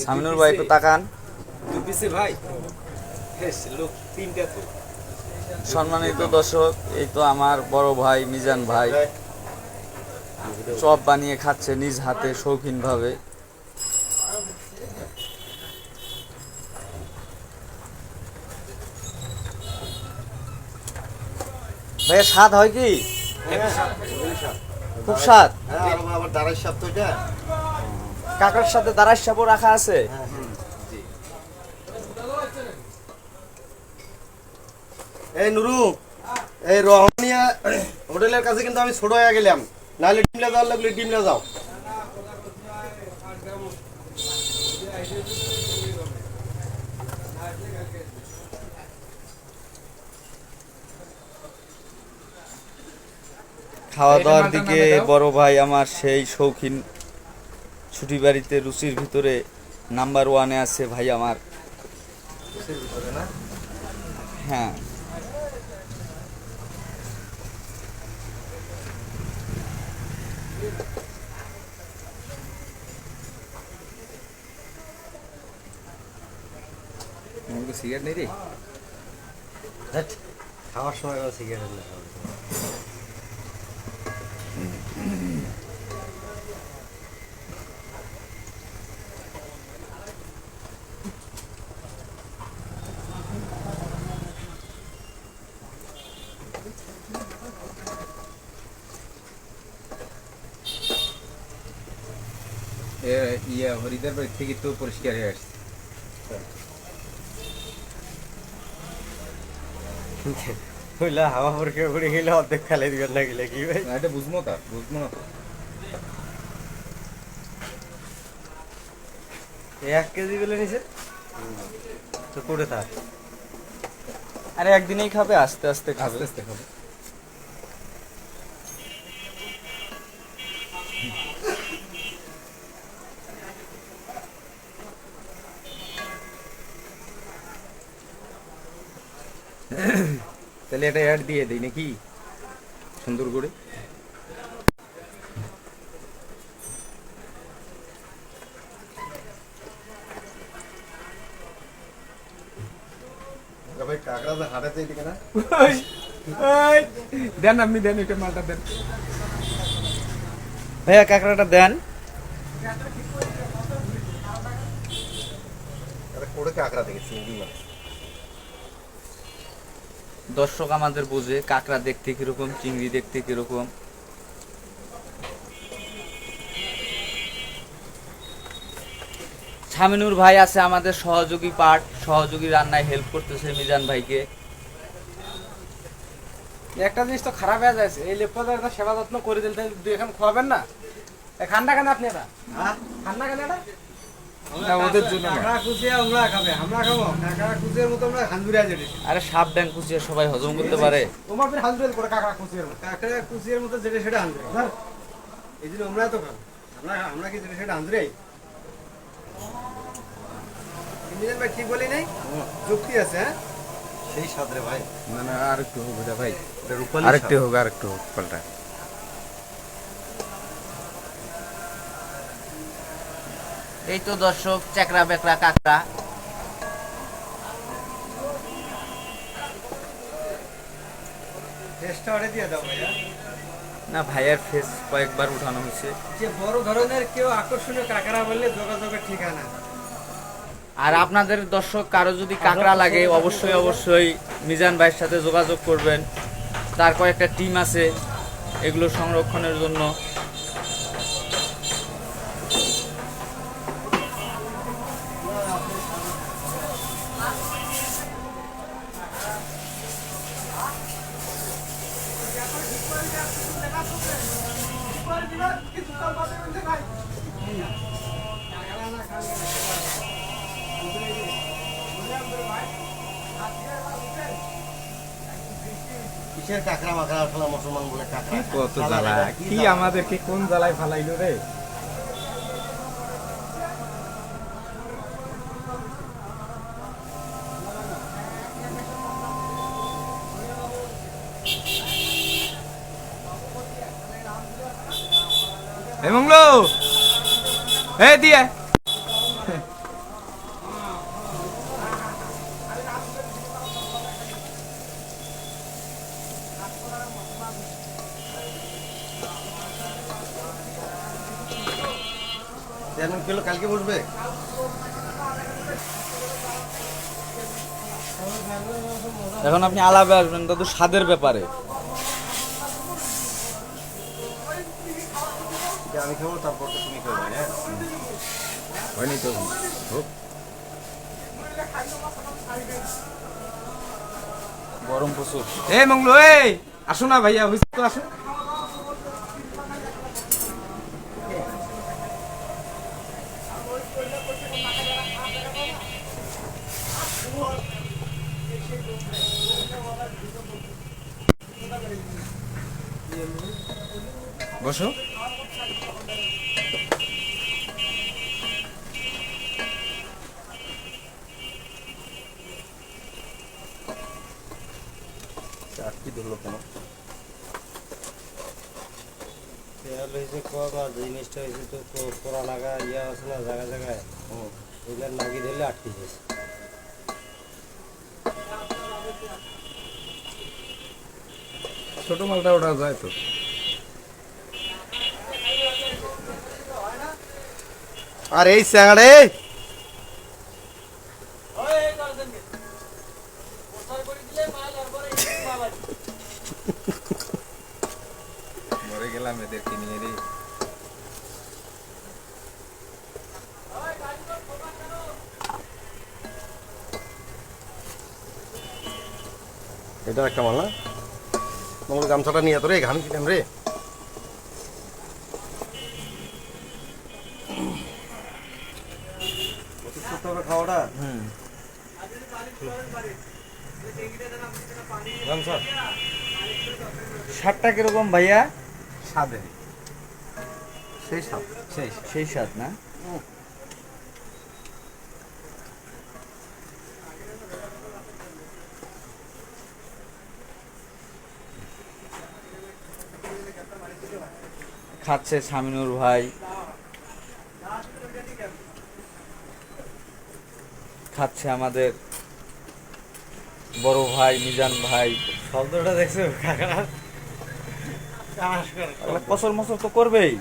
সামিনুর ভাই একটু তাকান। ভাই লোক তিনটা তো। সম্মানিত দর্শক, এই তো আমার বড় ভাই মিজান ভাই চপ বানিয়ে খাচ্ছে নিজ হাতে শৌখিনভাবে। ভাইয়া স্বাদ হয় কি? খুব স্বাদ। আবার দাঁড়াই সাপ তো এটা। কাকার সাথে দাঁড়ার সাপও রাখা আছে। এই নুরু, এই রহমানিয়া হোটেলের কাছে কিন্তু আমি ছোট হয়ে গেলাম, নাহলে ডিমলা যাওয়ার লাগলে ডিমলা যাও। খাওয়া দাওয়ার দিকে বড় ভাই আমার সেই শৌখিন ছুটি বাড়িতে রুচির ভিতরে নাম্বার ওয়ানে আছে ভাই আমার। হ্যাঁ, সিগারেট নেই রে, খাওয়ার সময় সিগারেট না। হরিদার বাড়ি থেকে তো পরিষ্কার হয়ে আসছে। হইলা হাওয়া পরীক্ষা করে গেলে অর্ধেক ফেলে দিবেন না গেলে কি ভাই? এটা বুঝবো তা, বুঝবো না তো। 1 কেজি বলে নিছে তো করে থাক। আরে একদিনেই খাবে, আস্তে আস্তে খাবে। আস্তে আস্তে খাবো। তাহলে এটা অ্যাড দিয়ে দিই নাকি সুন্দর করে? ভাই কাকড়া তো হাঁটাতে দিকে না। দেন, আপনি দেন, এটা মালটা দেন। ভাইয়া কাঁকড়াটা দেন। করে কাকড়া থেকে চিংড়ি মাছ। দর্শক আমাদের বোঝে কাঁকড়া দেখতে কিরকম, চিংড়ি দেখতে কিরকম। সামিনুর ভাই আছে আমাদের সহযোগী পার্ট, সহযোগী রান্নায় হেল্প করতেছে মিজান ভাইকে। একটা জিনিস তো খারাপ হয়ে যাচ্ছে, এই লেপটাদার সেবা যত্ন করে দিলে দুই এখন খাওয়াবেন না। খান্না কেন আপনি এটা? খান্না কেন এটা? ওদের জন্য না। কাঁকড়া কুচিয়া আমরা খাবে, আমরা খাবো কাঁকড়া কুচিয়ার মতো আমরা হান্দুরিয়া যেতে। আরে সাপ ব্যাং কুচিয়ে সবাই হজম করতে পারে। তোমার ফির হান্দুরিয়া করে কাঁকড়া কুচিয়ার মতো, কাঁকড়া কুচিয়ার মতো যেটা সেটা হান্দুরিয়া। ধর এই জন্য আমরা তো খাবো, আমরা কি যেটা সেটা হান্দুরিয়াই। ইঞ্জিনিয়ার ভাই ঠিক বলি নাই, যুক্তি আছে। হ্যাঁ সেই স্বাদ রে ভাই। না না, আর একটু হোক এটা ভাই, এটা রূপালি আরেকটু হোক, আরেকটু হোক পাল্টা। এই তো দর্শক চ্যাকড়া বেকড়া কাঁকড়া। টেস্টটা ওরে দিয়ে দাও ভাইয়া। না ভাইয়ার ফেস কয়েকবার উঠানো হয়েছে। যে বড় ধরনের কেউ আকর্ষণীয় কাঁকড়া বললে যোগাযোগের ঠিকানা। আর আপনাদের দর্শক কারো যদি কাঁকড়া লাগে অবশ্যই অবশ্যই মিজান ভাইয়ের সাথে যোগাযোগ করবেন। তার কয়েকটা টিম আছে এগুলো সংরক্ষণের জন্য। কিসের কাকড়া মাকড়া ফেলা মুসলমান বলে কাকড়া। কত জ্বালা, কি আমাদেরকে কোন জ্বালায় ফালাইলো রে। এই মঙ্গলো, এই দিয়ে চেয়ারম্যান কি হলো কালকে বসবে? এখন আপনি আলাপে আসবেন দাদু স্বাদের ব্যাপারে। এটা আমি খাবো, তারপর তো তুমি খাবে, হ্যাঁ? হয়নি তো হোক। গরম প্রচুর। এই মঙ্গলু, এই আসো না ভাইয়া, হইছে তো আসো। বসো। আটকি ধরলো কেন? জিনিসটা হয়েছে তো পোড়া লাগা ইয়া আছে না জায়গায় জায়গায়, ওইগুলো নাগি ধরলে আটকে গেছে। ছোট মালটা ওটা যায় তো। আর এই স্যাংড়ে মরে গেলাম এদেরকে নিয়ে রে। এটা একটা মাল না? মঙ্গল গামছাটা নিয়ে তো রে, ঘাম কি কেন রে? খাওয়াটা স্বাদটা কিরকম ভাইয়া? স্বাদে সেই সাপ। সেই স্বাদ না? খাচ্ছে সামিনুর ভাই, খাচ্ছে আমাদের বড় ভাই মিজান ভাই। শব্দটা দেখছো কাকা? কসর মসর তো করবেই।